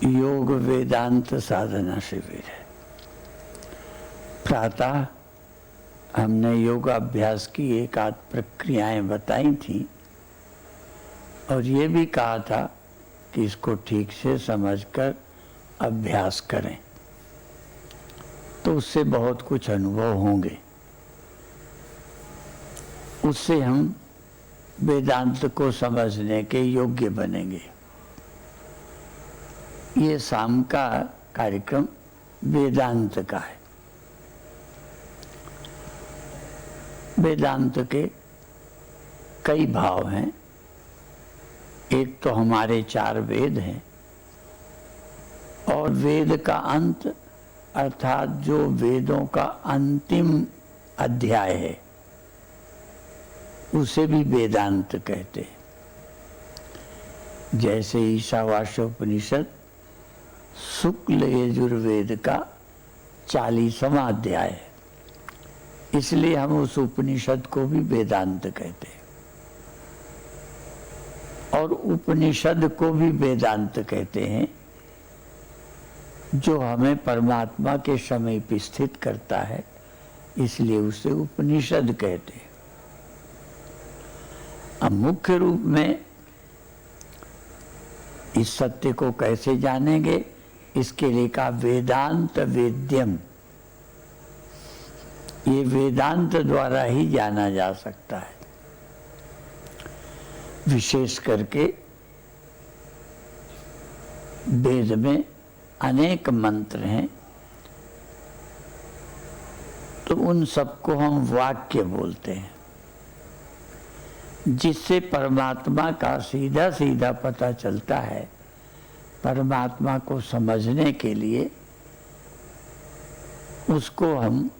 योग वेदांत साधना शिविर है। प्रातः हमने योगाभ्यास की एक आध प्रक्रियाएं बताई थी और ये भी कहा था कि इसको ठीक से समझकर अभ्यास करें तो उससे बहुत कुछ अनुभव होंगे। उससे हम वेदांत को समझने के योग्य बनेंगे। ये शाम का कार्यक्रम वेदांत का है। वेदांत के कई भाव हैं। एक तो हमारे 4 वेद हैं और वेद का अंत अर्थात जो वेदों का अंतिम अध्याय है उसे भी वेदांत कहते हैं। जैसे ईशावास्योपनिषद शुक्ल यजुर्वेद का 40वां अध्याय है, इसलिए हम उस उपनिषद को भी वेदांत कहते हैं। और उपनिषद को भी वेदांत कहते हैं जो हमें परमात्मा के समीप स्थित करता है, इसलिए उसे उपनिषद कहते हैं। अब मुख्य रूप में इस सत्य को कैसे जानेंगे, इसके लिए कहा वेदांत वेद्यम। ये वेदांत द्वारा ही जाना जा सकता है। विशेष करके वेद में अनेक मंत्र हैं तो उन सबको हम वाक्य बोलते हैं, जिससे परमात्मा का सीधा सीधा पता चलता है। परमात्मा को समझने के लिए उसको हम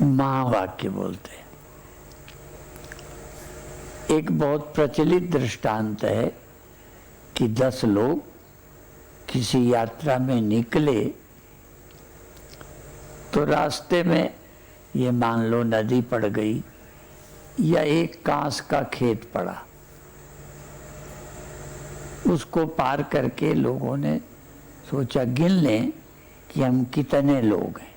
महावाक्य बोलते हैं। एक बहुत प्रचलित दृष्टांत है कि 10 लोग किसी यात्रा में निकले तो रास्ते में ये मान लो नदी पड़ गई या एक कांस का खेत पड़ा। उसको पार करके लोगों ने सोचा गिन लें कि हम कितने लोग हैं।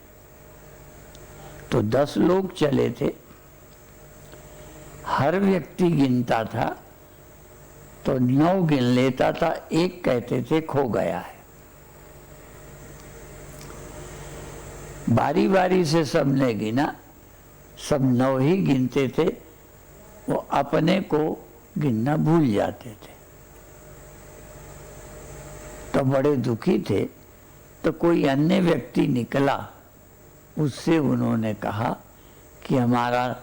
तो 10 लोग चले थे। हर व्यक्ति गिनता था तो 9 गिन लेता था, एक कहते थे खो गया है। बारी बारी से सबने गिना, सब 9 ही गिनते थे, वो अपने को गिनना भूल जाते थे। तो बड़े दुखी थे। तो कोई अन्य व्यक्ति निकला, उससे उन्होंने कहा कि हमारा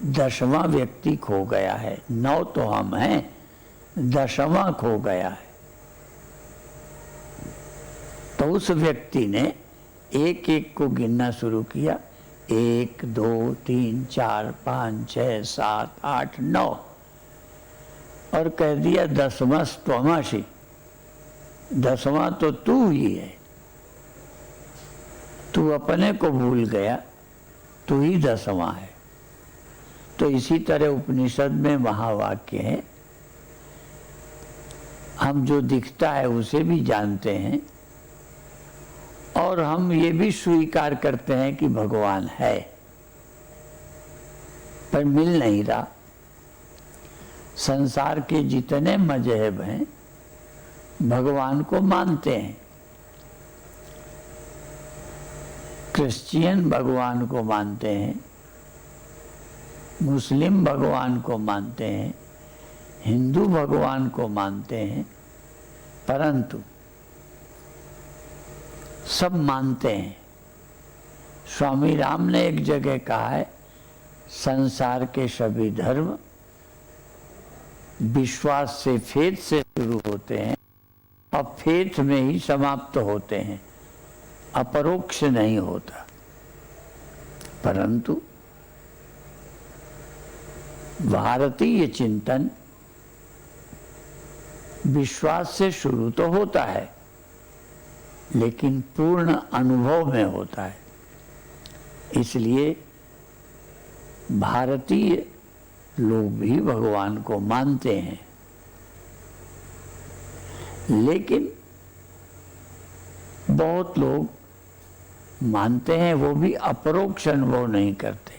10वां व्यक्ति खो गया है। 9 तो हम हैं, 10वां खो गया है। तो उस व्यक्ति ने एक एक को गिनना शुरू किया। 1 2 3 4 5 6 7 8 9 और कह दिया 10वां त्वमसि, 10वां तो तू ही है। तू अपने को भूल गया, तू ही 10वां है। तो इसी तरह उपनिषद में महावाक्य है। हम जो दिखता है उसे भी जानते हैं और हम ये भी स्वीकार करते हैं कि भगवान है, पर मिल नहीं रहा। संसार के जितने मजहब हैं भगवान को मानते हैं। क्रिश्चियन भगवान को मानते हैं, मुस्लिम भगवान को मानते हैं, हिंदू भगवान को मानते हैं, परंतु सब मानते हैं। स्वामी राम ने एक जगह कहा है, संसार के सभी धर्म विश्वास से, फेथ से शुरू होते हैं और फेथ में ही समाप्त होते हैं, अपरोक्ष नहीं होता। परंतु भारतीय चिंतन विश्वास से शुरू तो होता है लेकिन पूर्ण अनुभव में होता है। इसलिए भारतीय लोग भी भगवान को मानते हैं, लेकिन बहुत लोग मानते हैं, वो भी अपरोक्ष अनुभव नहीं करते।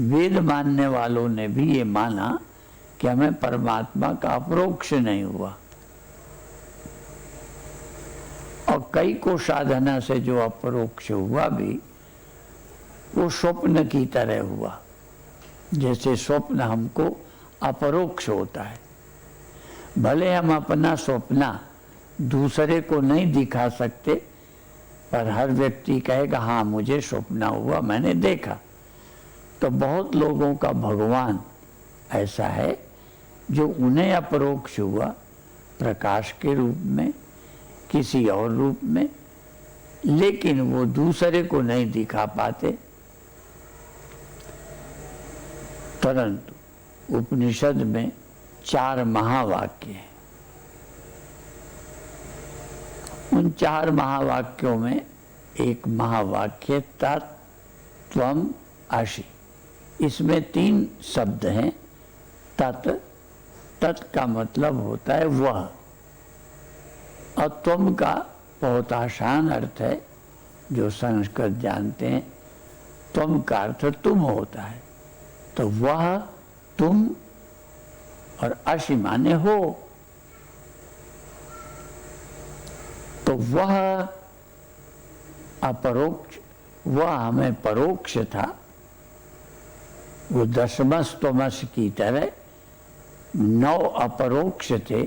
वेद मानने वालों ने भी ये माना कि हमें परमात्मा का अपरोक्ष नहीं हुआ, और कई को साधना से जो अपरोक्ष हुआ भी वो स्वप्न की तरह हुआ। जैसे स्वप्न हमको अपरोक्ष होता है, भले हम अपना स्वप्न दूसरे को नहीं दिखा सकते, पर हर व्यक्ति कहेगा हाँ मुझे स्वप्न हुआ, मैंने देखा। तो बहुत लोगों का भगवान ऐसा है जो उन्हें अपरोक्ष हुआ, प्रकाश के रूप में, किसी और रूप में, लेकिन वो दूसरे को नहीं दिखा पाते। परंतु उपनिषद में 4 महावाक्य हैं। उन 4 महावाक्यों में एक महावाक्य तत्त्वम् असि, इसमें 3 शब्द हैं। तत्, तत् का मतलब होता है वह, और त्वम का बहुत आसान अर्थ है, जो संस्कृत जानते हैं। त्वम का अर्थ तुम होता है, तो वह, तुम, और असि माने हो। तो वह अपरोक्ष, वह हमें परोक्ष था। वो दशमस तमस की तरह 9 अपरोक्ष थे,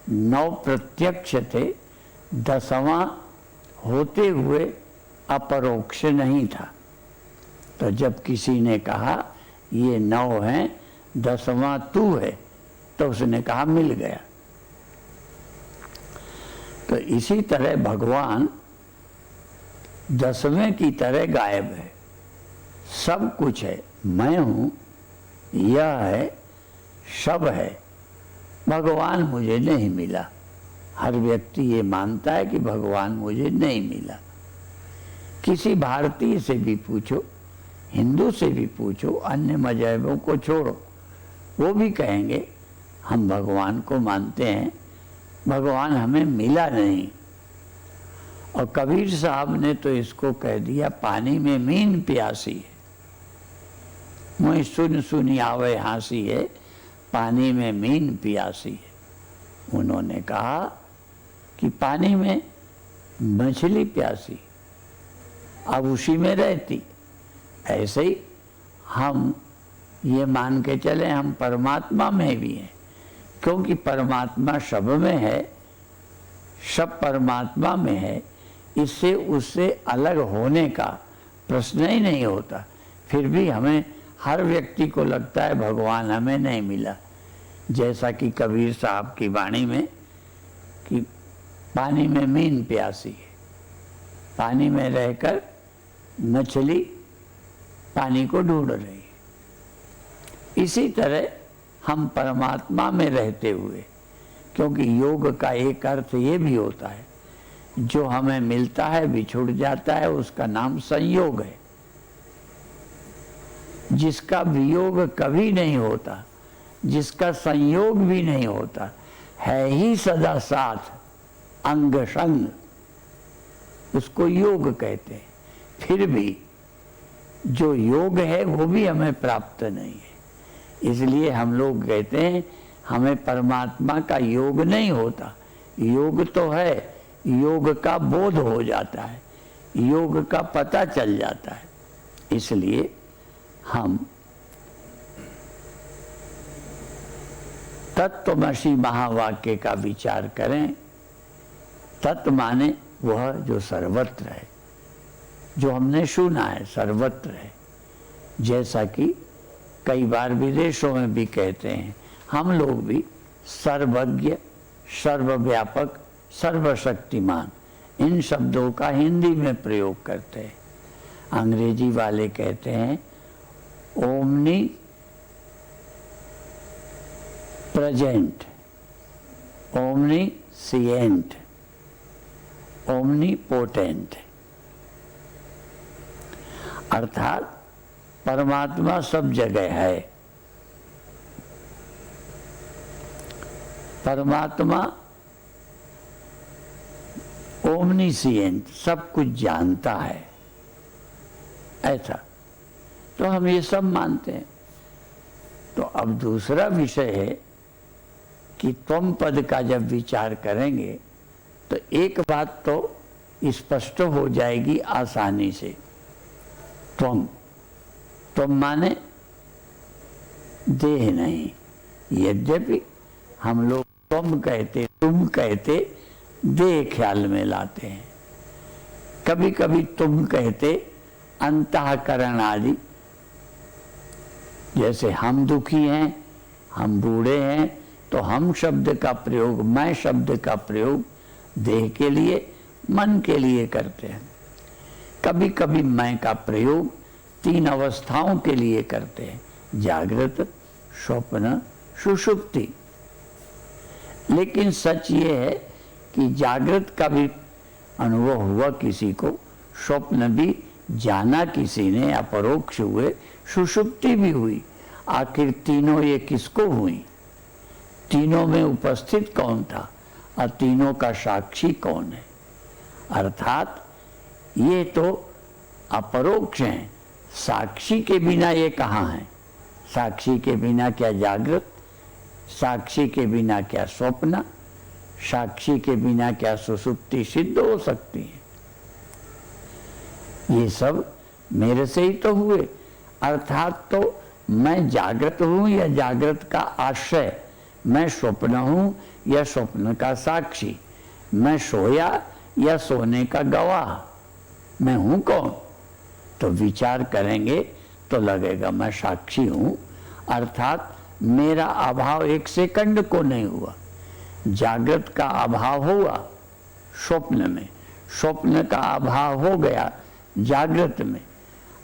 9 प्रत्यक्ष थे, 10वां होते हुए अपरोक्ष नहीं था। तो जब किसी ने कहा ये 9 हैं, 10वां तू है, तो उसने कहा मिल गया। तो इसी तरह भगवान 10वें की तरह गायब है। सब कुछ है, मैं हूँ, यह है, सब है, भगवान मुझे नहीं मिला। हर व्यक्ति ये मानता है कि भगवान मुझे नहीं मिला। किसी भारतीय से भी पूछो, हिंदू से भी पूछो, अन्य मजहबों को छोड़ो, वो भी कहेंगे हम भगवान को मानते हैं, भगवान हमें मिला नहीं। और कबीर साहब ने तो इसको कह दिया, पानी में मीन प्यासी है, मुझे सुन सुनी आवे हांसी है, पानी में मीन प्यासी है। उन्होंने कहा कि पानी में मछली प्यासी, अब उसी में रहती। ऐसे ही हम ये मान के चले हम परमात्मा में भी हैं, क्योंकि परमात्मा सब में है, सब परमात्मा में है, इससे उससे अलग होने का प्रश्न ही नहीं होता। फिर भी हमें, हर व्यक्ति को लगता है भगवान हमें नहीं मिला। जैसा कि कबीर साहब की वाणी में कि पानी में मीन प्यासी है, पानी में रहकर मछली पानी को ढूंढ रही है। इसी तरह हम परमात्मा में रहते हुए, क्योंकि योग का एक अर्थ ये भी होता है, जो हमें मिलता है बिछुड़ जाता है, उसका नाम संयोग है। जिसका वियोग कभी नहीं होता, जिसका संयोग भी नहीं होता, है ही सदा साथ अंग संग, उसको योग कहते हैं। फिर भी जो योग है वो भी हमें प्राप्त नहीं है। इसलिए हम लोग कहते हैं हमें परमात्मा का योग नहीं होता। योग तो है, योग का बोध हो जाता है, योग का पता चल जाता है। इसलिए हम तत्त्वमसि महावाक्य का विचार करें। तत्व माने वह जो सर्वत्र है, जो हमने सुना है सर्वत्र है। जैसा कि कई बार विदेशों में भी कहते हैं, हम लोग भी सर्वज्ञ, सर्वव्यापक, सर्वशक्तिमान, इन शब्दों का हिंदी में प्रयोग करते हैं। अंग्रेजी वाले कहते हैं omnipresent, omniscient, omnipotent, अर्थात परमात्मा सब जगह है। परमात्मा ओमनीसिएंट, सब कुछ जानता है, ऐसा तो हम ये सब मानते हैं। तो अब दूसरा विषय है कि त्वम पद का जब विचार करेंगे तो एक बात तो स्पष्ट हो जाएगी आसानी से। त्वम माने देह नहीं, यद्यपि हम लोग तुम कहते देह ख्याल में लाते हैं। कभी कभी तुम कहते अंतःकरण आदि, जैसे हम दुखी हैं, हम बूढ़े हैं, तो हम शब्द का प्रयोग, मैं शब्द का प्रयोग देह के लिए, मन के लिए करते हैं। कभी कभी मैं का प्रयोग 3 अवस्थाओं के लिए करते हैं, जागृत, स्वप्न, सुषुप्ति। लेकिन सच ये है कि जागृत का भी अनुभव हुआ किसी को, स्वप्न भी जाना किसी ने, अपरोक्ष हुए, सुषुप्ति भी हुई। आखिर तीनों ये किसको हुई? तीनों में उपस्थित कौन था और तीनों का साक्षी कौन है? अर्थात ये तो अपरोक्ष हैं, साक्षी के बिना ये कहाँ है? साक्षी के बिना क्या जागृत, साक्षी के बिना क्या स्वप्न, साक्षी के बिना क्या सुषुप्ति सिद्ध हो सकती है? ये सब मेरे से ही तो हुए। अर्थात तो मैं जागृत हूं या जागृत का आश्रय, मैं स्वप्न हूं या स्वप्न का साक्षी, मैं सोया या सोने का गवाह, मैं हूं कौन? तो विचार करेंगे तो लगेगा मैं साक्षी हूं। अर्थात मेरा अभाव एक सेकंड को नहीं हुआ। जागृत का अभाव हुआ स्वप्न में, स्वप्न का अभाव हो गया जागृत में,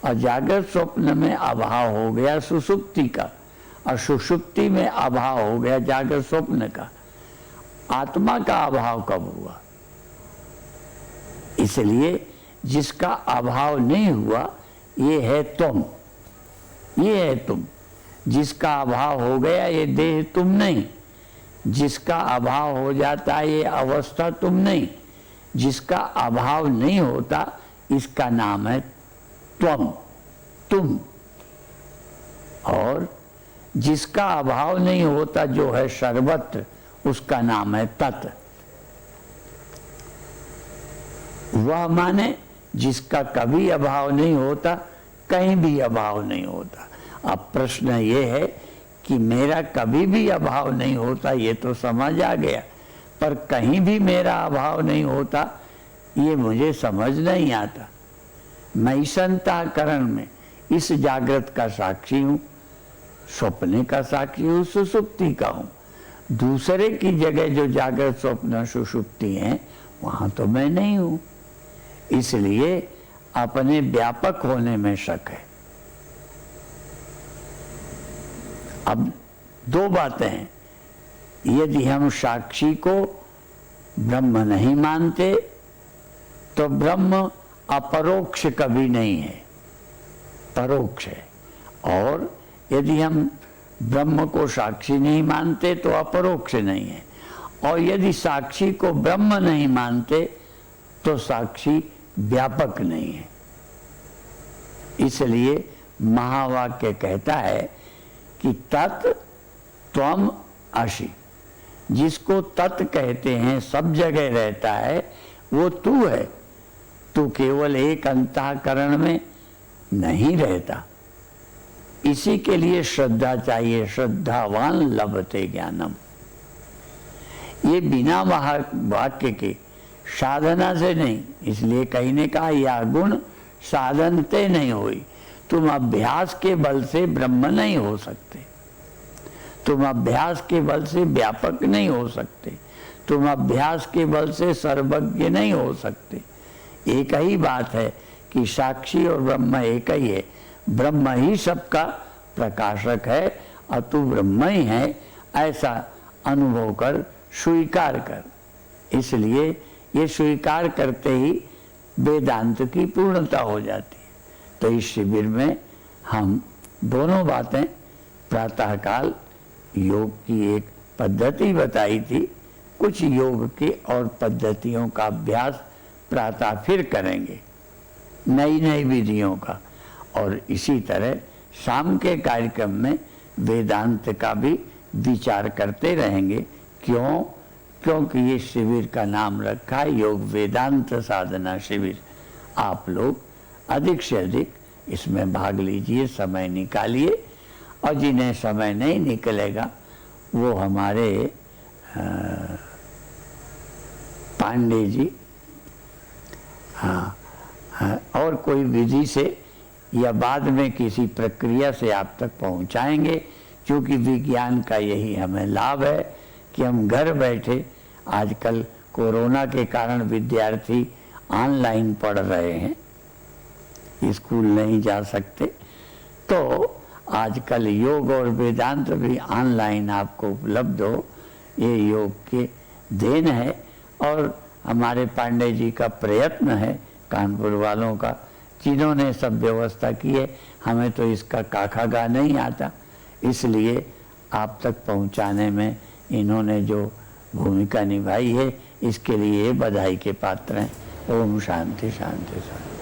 और जागृत स्वप्न में अभाव हो गया सुषुप्ति का, और सुषुप्ति में अभाव हो गया जागृत स्वप्न का। आत्मा का अभाव कब हुआ? इसलिए जिसका अभाव नहीं हुआ ये है तुम, ये है तुम। जिसका अभाव हो गया ये देह तुम नहीं, जिसका अभाव हो जाता है ये अवस्था तुम नहीं, जिसका अभाव नहीं होता इसका नाम है त्वम, तुम। और जिसका अभाव नहीं होता जो है सर्वत्र, उसका नाम है तत्। वह माने जिसका कभी अभाव नहीं होता, कहीं भी अभाव नहीं होता। अब प्रश्न ये है कि मेरा कभी भी अभाव नहीं होता, ये तो समझ आ गया, पर कहीं भी मेरा अभाव नहीं होता ये मुझे समझ नहीं आता। मैं इस अंतःकरण में इस जागृत का साक्षी हूँ, स्वप्ने का साक्षी हूँ, सुषुप्ति का हूँ। दूसरे की जगह जो जागृत स्वप्न सुषुप्ति हैं वहां तो मैं नहीं हूँ। इसलिए अपने व्यापक होने में शक है। अब 2 बातें हैं। यदि हम साक्षी को ब्रह्म नहीं मानते तो ब्रह्म अपरोक्ष कभी नहीं है, परोक्ष है। और यदि हम ब्रह्म को साक्षी नहीं मानते तो अपरोक्ष नहीं है। और यदि साक्षी को ब्रह्म नहीं मानते तो साक्षी व्यापक नहीं है। इसलिए महावाक्य कहता है कि तत् त्वम असि। जिसको तत् कहते हैं, सब जगह रहता है, वो तू है। तू केवल एक अंतःकरण में नहीं रहता। इसी के लिए श्रद्धा चाहिए। श्रद्धावान लभते ज्ञानम। ये बिना वाक्य के साधना से नहीं। इसलिए कहीं ने कहा यह गुण साधनते नहीं हुई। तुम अभ्यास के बल से ब्रह्म नहीं हो सकते, तुम अभ्यास के बल से व्यापक नहीं हो सकते, तुम अभ्यास के बल से सर्वज्ञ नहीं हो सकते। एक ही बात है कि साक्षी और ब्रह्म एक ही है। ब्रह्म ही सबका प्रकाशक है और तू ब्रह्म ही है, ऐसा अनुभव कर, स्वीकार कर। इसलिए ये स्वीकार करते ही वेदांत की पूर्णता हो जाती है। तो इस शिविर में हम दोनों बातें, प्रातःकाल योग की एक पद्धति बताई थी, कुछ योग की और पद्धतियों का अभ्यास प्रातः फिर करेंगे नई नई विधियों का। और इसी तरह शाम के कार्यक्रम में वेदांत का भी विचार करते रहेंगे। क्यों? क्योंकि ये शिविर का नाम रखा है योग वेदांत साधना शिविर। आप लोग अधिक से अधिक इसमें भाग लीजिए, समय निकालिए। और जिन्हें समय नहीं निकलेगा वो हमारे पांडे जी और कोई विधि से या बाद में किसी प्रक्रिया से आप तक पहुंचाएंगे। क्योंकि विज्ञान का यही हमें लाभ है कि हम घर बैठे, आजकल कोरोना के कारण विद्यार्थी ऑनलाइन पढ़ रहे हैं, स्कूल नहीं जा सकते, तो आजकल योग और वेदांत भी ऑनलाइन आपको उपलब्ध हो, ये योग के देन है। और हमारे पांडे जी का प्रयत्न है, कानपुर वालों का, जिन्होंने सब व्यवस्था की है। हमें तो इसका काखा गा नहीं आता, इसलिए आप तक पहुंचाने में इन्होंने जो भूमिका निभाई है इसके लिए बधाई के पात्र हैं। ओम शांति शांति शांति।